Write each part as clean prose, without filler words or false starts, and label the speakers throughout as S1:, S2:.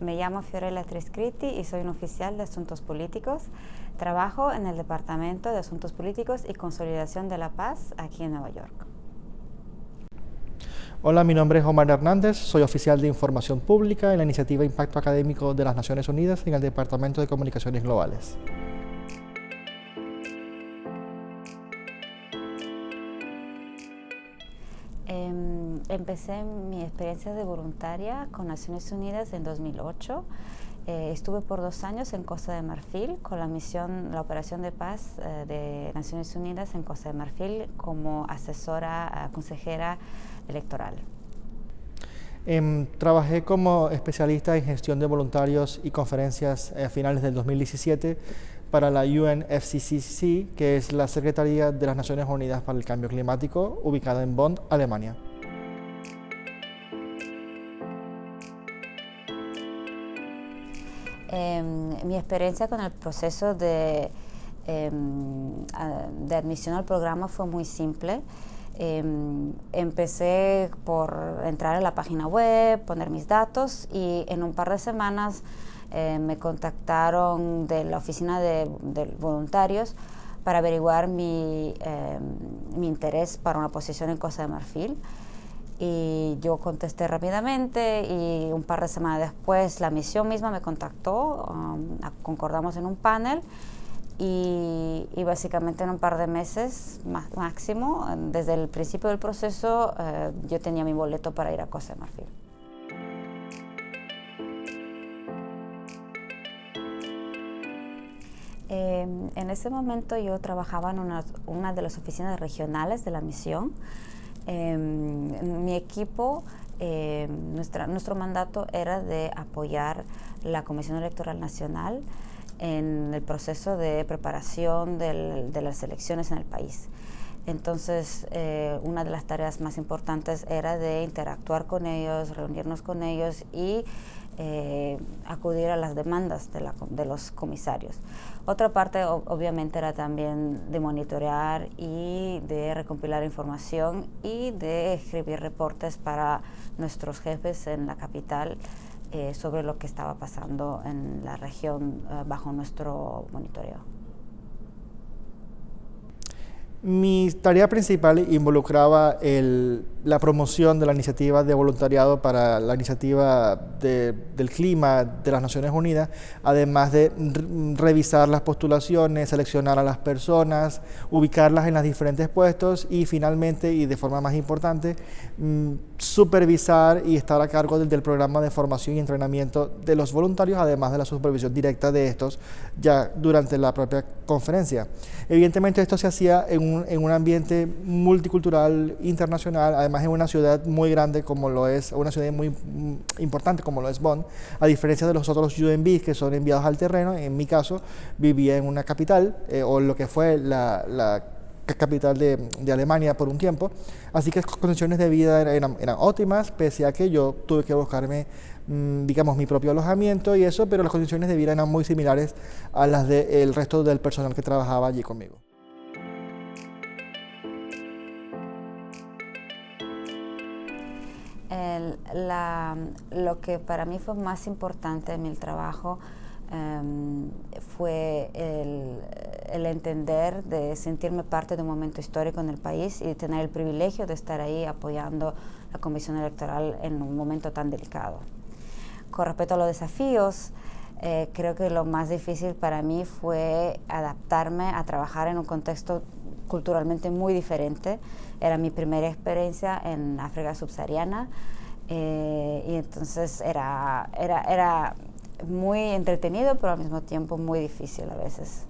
S1: Me llamo Fiorella Triscritti y soy un oficial de Asuntos Políticos. Trabajo en el Departamento de Asuntos Políticos y Consolidación de la Paz aquí en Nueva York.
S2: Hola, mi nombre es Omar Hernández, soy oficial de Información Pública en la Iniciativa Impacto Académico de las Naciones Unidas en el Departamento de Comunicaciones Globales.
S1: Empecé mi experiencia de voluntaria con Naciones Unidas en 2008. Estuve por 2 años en Costa de Marfil con la operación de paz de Naciones Unidas en Costa de Marfil como asesora, consejera electoral.
S2: Trabajé como especialista en gestión de voluntarios y conferencias a finales del 2017 para la UNFCCC, que es la Secretaría de las Naciones Unidas para el Cambio Climático, ubicada en Bonn, Alemania.
S1: Mi experiencia con el proceso de admisión al programa fue muy simple. Empecé por entrar a la página web, poner mis datos y en un par de semanas me contactaron de la oficina de voluntarios para averiguar mi interés para una posición en Costa de Marfil. Y yo contesté rápidamente y un par de semanas después la misión misma me contactó, concordamos en un panel y básicamente en un par de meses máximo, desde el principio del proceso, yo tenía mi boleto para ir a Costa de Marfil. En ese momento yo trabajaba en una de las oficinas regionales de la misión. Mi equipo, nuestro mandato era de apoyar la Comisión Electoral Nacional en el proceso de preparación de las elecciones en el país. Entonces, una de las tareas más importantes era de interactuar con ellos, reunirnos con ellos y acudir a las demandas de los comisarios. Otra parte obviamente era también de monitorear y de recopilar información y de escribir reportes para nuestros jefes en la capital sobre lo que estaba pasando en la región bajo nuestro monitoreo.
S2: Mi tarea principal involucraba la promoción de la iniciativa de voluntariado para la iniciativa del clima de las Naciones Unidas, además de revisar las postulaciones, seleccionar a las personas, ubicarlas en los diferentes puestos y finalmente, y de forma más importante, supervisar y estar a cargo del programa de formación y entrenamiento de los voluntarios, además de la supervisión directa de estos ya durante la propia conferencia. Evidentemente esto se hacía en un ambiente multicultural, internacional, además en una ciudad muy grande como lo es, una ciudad muy importante como lo es Bonn, a diferencia de los otros UNVs que son enviados al terreno. En mi caso vivía en una capital, o lo que fue la capital de Alemania por un tiempo, así que las condiciones de vida eran óptimas, pese a que yo tuve que buscarme, digamos, mi propio alojamiento y eso, pero las condiciones de vida eran muy similares a las del resto del personal que trabajaba allí conmigo.
S1: Lo que para mí fue más importante en mi trabajo fue el entender, de sentirme parte de un momento histórico en el país y tener el privilegio de estar ahí apoyando la Comisión Electoral en un momento tan delicado. Con respecto a los desafíos, creo que lo más difícil para mí fue adaptarme a trabajar en un contexto culturalmente muy diferente. Era mi primera experiencia en África subsahariana y entonces era muy entretenido, pero al mismo tiempo muy difícil a veces.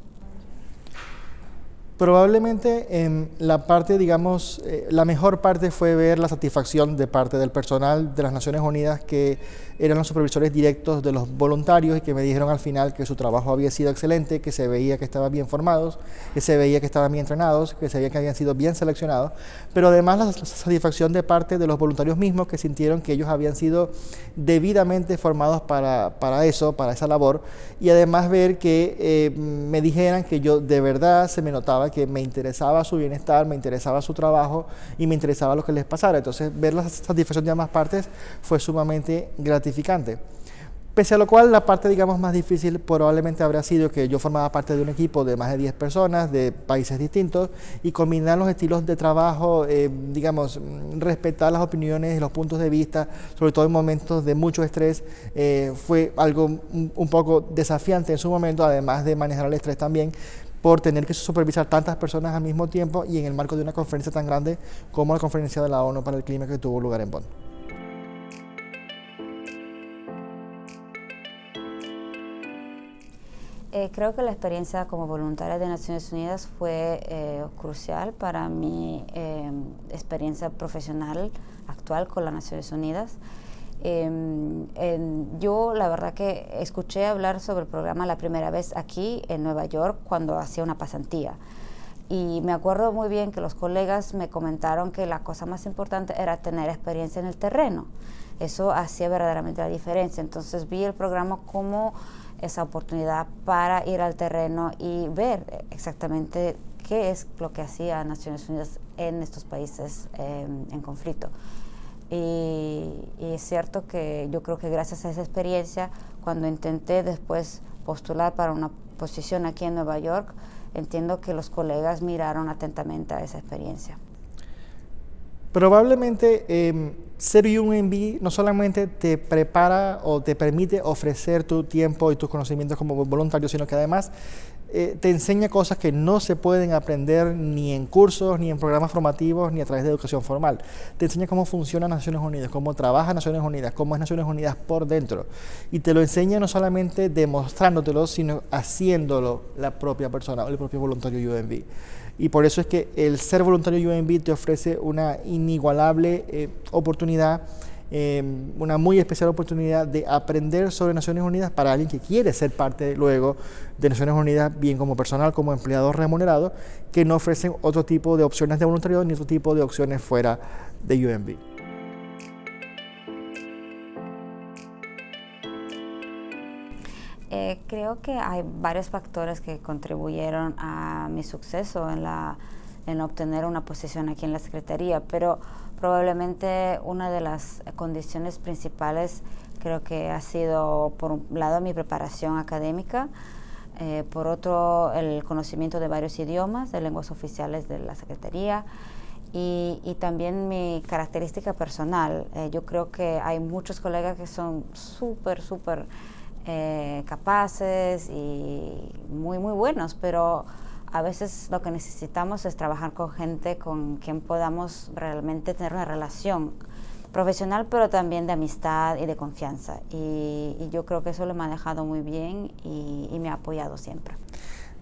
S2: Probablemente la parte, digamos, la mejor parte fue ver la satisfacción de parte del personal de las Naciones Unidas, que eran los supervisores directos de los voluntarios y que me dijeron al final que su trabajo había sido excelente, que se veía que estaban bien formados, que se veía que estaban bien entrenados, que se veía que habían sido bien seleccionados, pero además la satisfacción de parte de los voluntarios mismos, que sintieron que ellos habían sido debidamente formados para eso, para esa labor, y además ver que me dijeran que yo de verdad se me notaba que me interesaba su bienestar, me interesaba su trabajo y me interesaba lo que les pasara. Entonces ver la satisfacción de ambas partes fue sumamente gratificante. Pese a lo cual, la parte, digamos, más difícil probablemente habrá sido que yo formaba parte de un equipo de más de 10 personas, de países distintos, y combinar los estilos de trabajo, digamos, respetar las opiniones y los puntos de vista, sobre todo en momentos de mucho estrés, fue algo un poco desafiante en su momento, además de manejar el estrés también, por tener que supervisar tantas personas al mismo tiempo y en el marco de una conferencia tan grande como la conferencia de la ONU para el Clima que tuvo lugar en Bonn.
S1: Creo que la experiencia como voluntaria de Naciones Unidas fue crucial para mi experiencia profesional actual con las Naciones Unidas. Yo la verdad que escuché hablar sobre el programa la primera vez aquí en Nueva York cuando hacía una pasantía. Y me acuerdo muy bien que los colegas me comentaron que la cosa más importante era tener experiencia en el terreno. Eso hacía verdaderamente la diferencia. Entonces vi el programa como esa oportunidad para ir al terreno y ver exactamente qué es lo que hacía Naciones Unidas en estos países en conflicto. Y es cierto que yo creo que gracias a esa experiencia, cuando intenté después postular para una posición aquí en Nueva York, entiendo que los colegas miraron atentamente a esa experiencia.
S2: Probablemente ser UNV no solamente te prepara o te permite ofrecer tu tiempo y tus conocimientos como voluntario, sino que además te enseña cosas que no se pueden aprender ni en cursos, ni en programas formativos, ni a través de educación formal. Te enseña cómo funciona Naciones Unidas, cómo trabaja Naciones Unidas, cómo es Naciones Unidas por dentro. Y te lo enseña no solamente demostrándotelo, sino haciéndolo la propia persona o el propio voluntario UNV. Y por eso es que el ser voluntario UNV te ofrece una inigualable oportunidad, una muy especial oportunidad de aprender sobre Naciones Unidas para alguien que quiere ser parte luego de Naciones Unidas, bien como personal, como empleado remunerado, que no ofrecen otro tipo de opciones de voluntariado ni otro tipo de opciones fuera de UNV.
S1: Creo que hay varios factores que contribuyeron a mi suceso en obtener una posición aquí en la Secretaría, pero probablemente una de las condiciones principales creo que ha sido, por un lado, mi preparación académica, por otro, el conocimiento de varios idiomas, de lenguas oficiales de la Secretaría, y también mi característica personal. Yo creo que hay muchos colegas que son súper capaces y muy buenos, pero a veces lo que necesitamos es trabajar con gente con quien podamos realmente tener una relación profesional, pero también de amistad y de confianza. Y yo creo que eso lo he manejado muy bien y me ha apoyado siempre.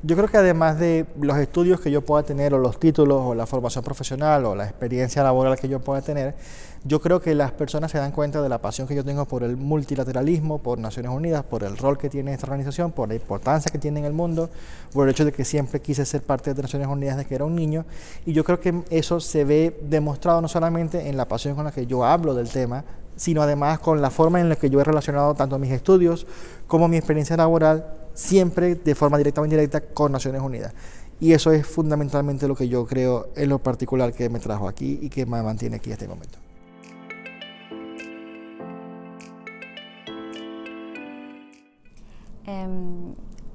S2: Yo creo que además de los estudios que yo pueda tener, o los títulos, o la formación profesional, o la experiencia laboral que yo pueda tener, yo creo que las personas se dan cuenta de la pasión que yo tengo por el multilateralismo, por Naciones Unidas, por el rol que tiene esta organización, por la importancia que tiene en el mundo, por el hecho de que siempre quise ser parte de Naciones Unidas desde que era un niño, y yo creo que eso se ve demostrado no solamente en la pasión con la que yo hablo del tema, sino además con la forma en la que yo he relacionado tanto mis estudios como mi experiencia laboral, siempre de forma directa o indirecta con Naciones Unidas. Y eso es fundamentalmente lo que yo creo en lo particular que me trajo aquí y que me mantiene aquí en este momento.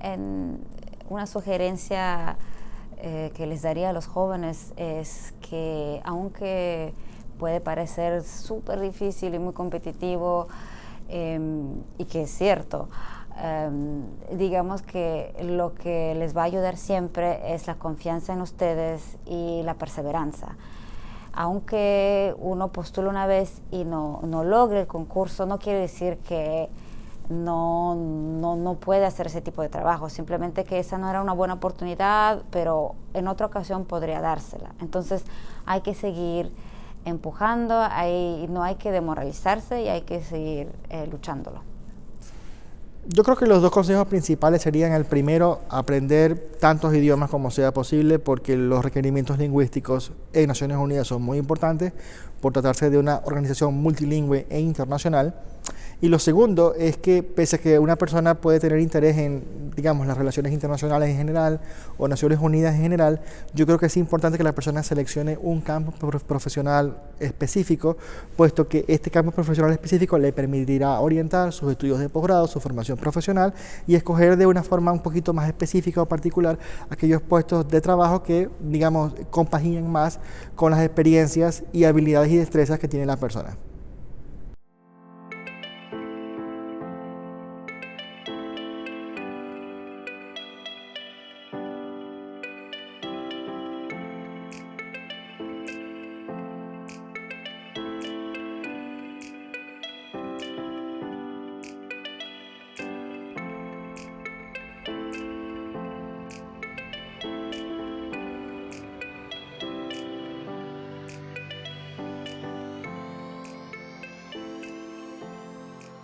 S1: En una sugerencia que les daría a los jóvenes es que, aunque puede parecer súper difícil y muy competitivo, y que es cierto, digamos que lo que les va a ayudar siempre es la confianza en ustedes y la perseverancia. Aunque uno postule una vez y no logre el concurso, no quiere decir que no puede hacer ese tipo de trabajo, simplemente que esa no era una buena oportunidad, pero en otra ocasión podría dársela. Entonces hay que seguir empujando, no hay que demoralizarse y hay que seguir luchándolo.
S2: Yo creo que los dos consejos principales serían: el primero, aprender tantos idiomas como sea posible, porque los requerimientos lingüísticos en Naciones Unidas son muy importantes por tratarse de una organización multilingüe e internacional. Y lo segundo es que pese a que una persona puede tener interés en, digamos, las relaciones internacionales en general o Naciones Unidas en general, yo creo que es importante que la persona seleccione un campo profesional específico, puesto que este campo profesional específico le permitirá orientar sus estudios de posgrado, su formación profesional y escoger de una forma un poquito más específica o particular aquellos puestos de trabajo que, digamos, compaginen más con las experiencias y habilidades y destrezas que tiene la persona.